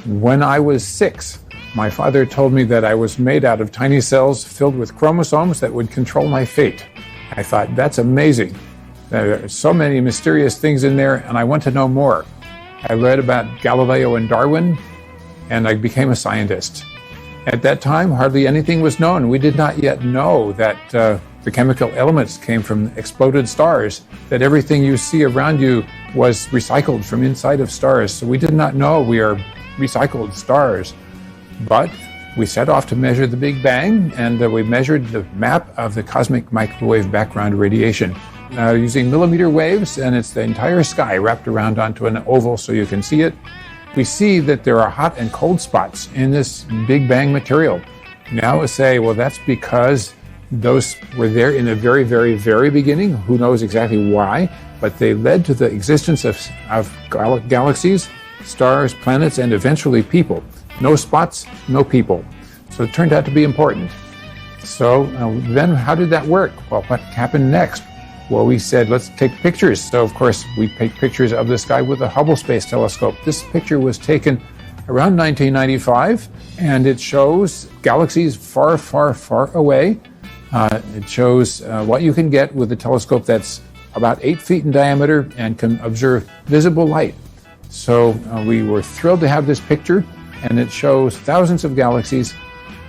When I was 6, my father told me that I was made out of tiny cells filled with chromosomes that would control my fate. I thought, that's amazing. There are so many mysterious things in there, and I want to know more. I read about Galileo and Darwin, and I became a scientist. At that time, hardly anything was known. We did not yet know that the chemical elements came from exploded stars, that everything you see around you was recycled from inside of stars. So we did not know we are recycled stars. But we set off to measure the Big Bang, and we measured the map of the cosmic microwave background radiation using millimeter waves, and it's the entire sky wrapped around onto an oval so you can see it. We see that there are hot and cold spots in this Big Bang material. Now we say, well, that's because those were there in the very, very, very beginning. Who knows exactly why, but they led to the existence of galaxies, stars, planets, and eventually people. No spots, no people. So it turned out to be important. So then how did that work? Well, what happened next? Well, we said, let's take pictures. So, of course, we take pictures of the sky with the Hubble Space Telescope. This picture was taken around 1995, and it shows galaxies far, far, far away. It shows what you can get with a telescope that's about 8 feet in diameter and can observe visible light. So we were thrilled to have this picture, and it shows thousands of galaxies.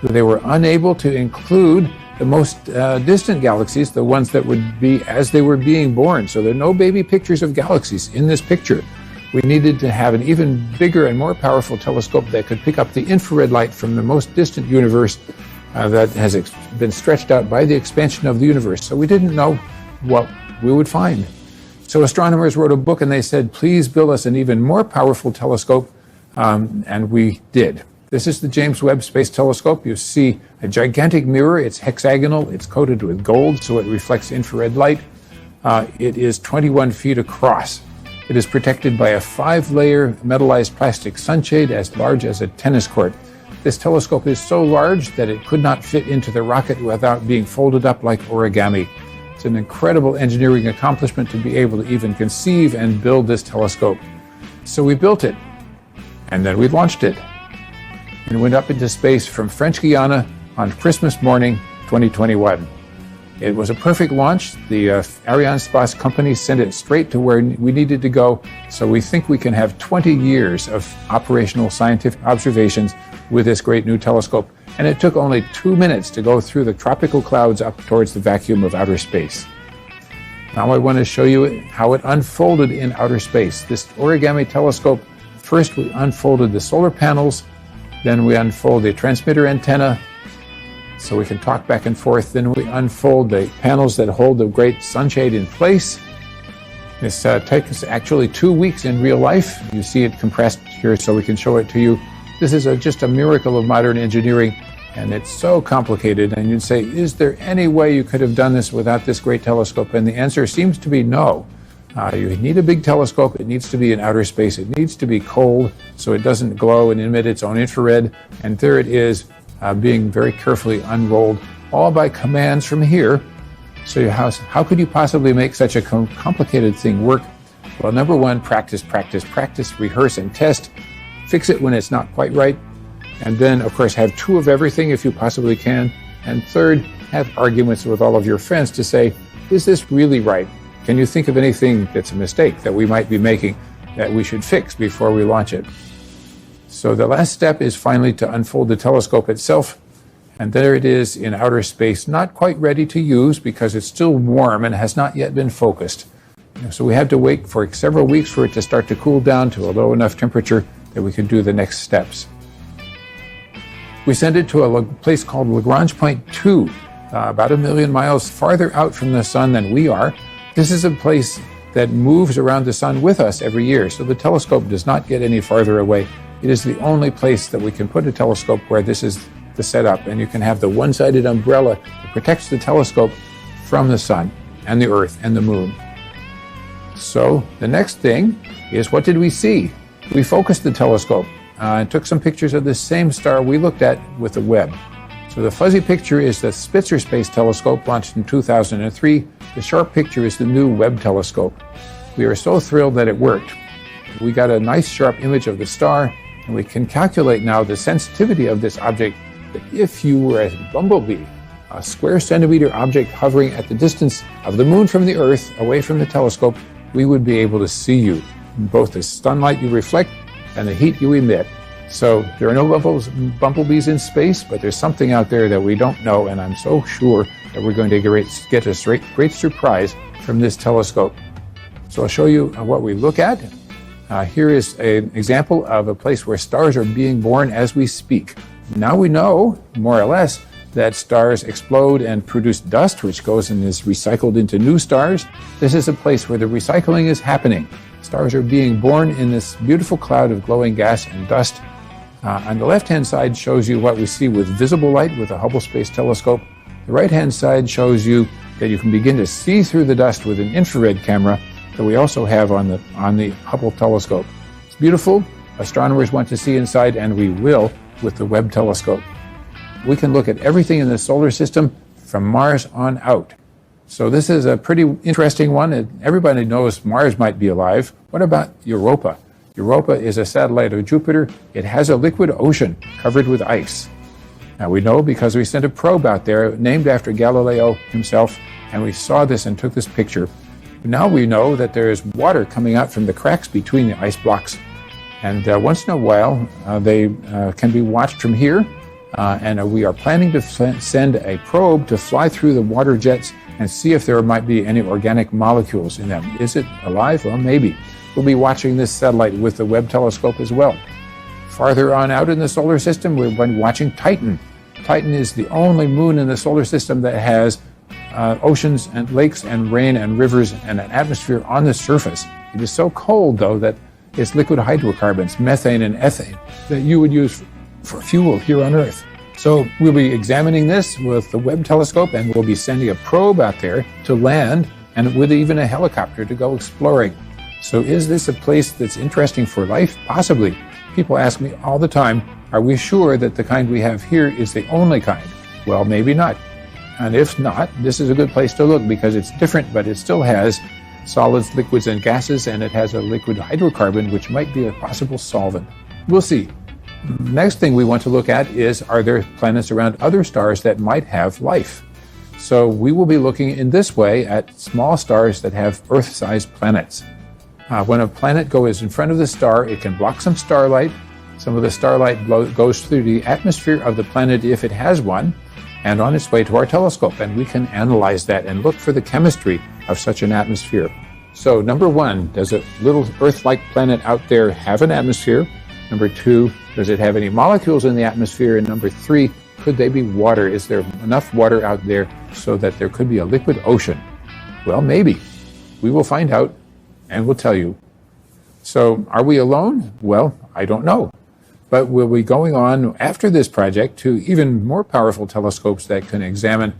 They were unable to include the most distant galaxies, the ones that would be as they were being born. So there are no baby pictures of galaxies in this picture. We needed to have an even bigger and more powerful telescope that could pick up the infrared light from the most distant universe that has been stretched out by the expansion of the universe. So we didn't know what we would find. So astronomers wrote a book and they said, please build us an even more powerful telescope, and we did. This is the James Webb Space Telescope. You see a gigantic mirror. It's hexagonal. It's coated with gold, so it reflects infrared light. It is 21 feet across. It is protected by a 5-layer metallized plastic sunshade as large as a tennis court. This telescope is so large that it could not fit into the rocket without being folded up like origami. It's an incredible engineering accomplishment to be able to even conceive and build this telescope. So we built it, and then we launched it, and went up into space from French Guiana on Christmas morning, 2021. It was a perfect launch. The Arianespace company sent it straight to where we needed to go, so we think we can have 20 years of operational scientific observations with this great new telescope. And it took only 2 minutes to go through the tropical clouds up towards the vacuum of outer space. Now I want to show you how it unfolded in outer space. This origami telescope, first we unfolded the solar panels, then we unfold the transmitter antenna so we can talk back and forth. Then we unfold the panels that hold the great sunshade in place. This takes actually 2 weeks in real life. You see it compressed here so we can show it to you. This is just a miracle of modern engineering, and it's so complicated. And you'd say, is there any way you could have done this without this great telescope? And the answer seems to be no. You need a big telescope. It needs to be in outer space. It needs to be cold so it doesn't glow and emit its own infrared. And there it is, being very carefully unrolled, all by commands from here. So how could you possibly make such a complicated thing work? Well, number one, practice, practice, practice, rehearse and test. Fix it when it's not quite right. And then, of course, have 2 of everything if you possibly can. And third, have arguments with all of your friends to say, is this really right? Can you think of anything that's a mistake that we might be making that we should fix before we launch it? So the last step is finally to unfold the telescope itself. And there it is in outer space, not quite ready to use because it's still warm and has not yet been focused. So we had to wait for several weeks for it to start to cool down to a low enough temperature that we could do the next steps. We sent it to a place called Lagrange Point 2, about 1 million miles farther out from the sun than we are. This is a place that moves around the sun with us every year, so the telescope does not get any farther away. It is the only place that we can put a telescope where this is the setup, and you can have the one-sided umbrella that protects the telescope from the sun and the earth and the moon. So the next thing is, what did we see? We focused the telescope and took some pictures of the same star we looked at with the Webb. So the fuzzy picture is the Spitzer Space Telescope, launched in 2003. The sharp picture is the new Webb telescope. We are so thrilled that it worked. We got a nice sharp image of the star, And we can calculate now the sensitivity of this object, that if you were a bumblebee, a square centimeter object hovering at the distance of the moon from the Earth, away from the telescope, we would be able to see you, both the sunlight you reflect and the heat you emit. So there are no bumblebees in space, but there's something out there that we don't know, and I'm so sure that we're going to get a great surprise from this telescope. So I'll show you what we look at. Here is an example of a place where stars are being born as we speak. Now we know, more or less, that stars explode and produce dust, which goes and is recycled into new stars. This is a place where the recycling is happening. Stars are being born in this beautiful cloud of glowing gas and dust. On the left-hand side shows you what we see with visible light with the Hubble Space Telescope. The right-hand side shows you that you can begin to see through the dust with an infrared camera that we also have on the Hubble telescope. It's beautiful. Astronomers want to see inside, and we will with the Webb telescope. We can look at everything in the solar system from Mars on out. So this is a pretty interesting one. Everybody knows Mars might be alive. What about Europa? Europa is a satellite of Jupiter. It has a liquid ocean covered with ice. Now we know because we sent a probe out there named after Galileo himself, and we saw this and took this picture. Now we know that there is water coming out from the cracks between the ice blocks. And once in a while, they can be watched from here. And we are planning to send a probe to fly through the water jets and see if there might be any organic molecules in them. Is it alive? Well, maybe. We'll be watching this satellite with the Webb telescope as well. Farther on out in the solar system, we're watching Titan. Titan is the only moon in the solar system that has oceans and lakes and rain and rivers and an atmosphere on the surface. It is so cold, though, that it's liquid hydrocarbons, methane and ethane, that you would use for fuel here on Earth. So we'll be examining this with the Webb telescope, and we'll be sending a probe out there to land, and with even a helicopter to go exploring. So is this a place that's interesting for life? Possibly. People ask me all the time, are we sure that the kind we have here is the only kind? Well, maybe not. And if not, this is a good place to look because it's different, but it still has solids, liquids, and gases, and it has a liquid hydrocarbon, which might be a possible solvent. We'll see. Next thing we want to look at is, are there planets around other stars that might have life? So we will be looking in this way at small stars that have Earth-sized planets. When a planet goes in front of the star, it can block some starlight. Some of the starlight goes through the atmosphere of the planet if it has one, and on its way to our telescope, and we can analyze that and look for the chemistry of such an atmosphere. So number one, does a little Earth-like planet out there have an atmosphere? Number two, does it have any molecules in the atmosphere? And number three, could they be water? Is there enough water out there so that there could be a liquid ocean? Well, maybe. We will find out, and we'll tell you. So are we alone? Well, I don't know. But we'll be going on after this project to even more powerful telescopes that can examine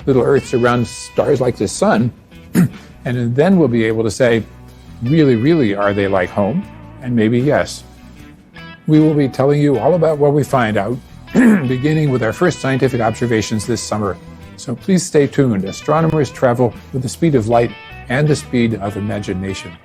little Earths around stars like the sun. And then we'll be able to say, really, are they like home? And maybe yes. We will be telling you all about what we find out, beginning with our first scientific observations this summer. So please stay tuned. Astronomers travel with the speed of light and the speed of imagination.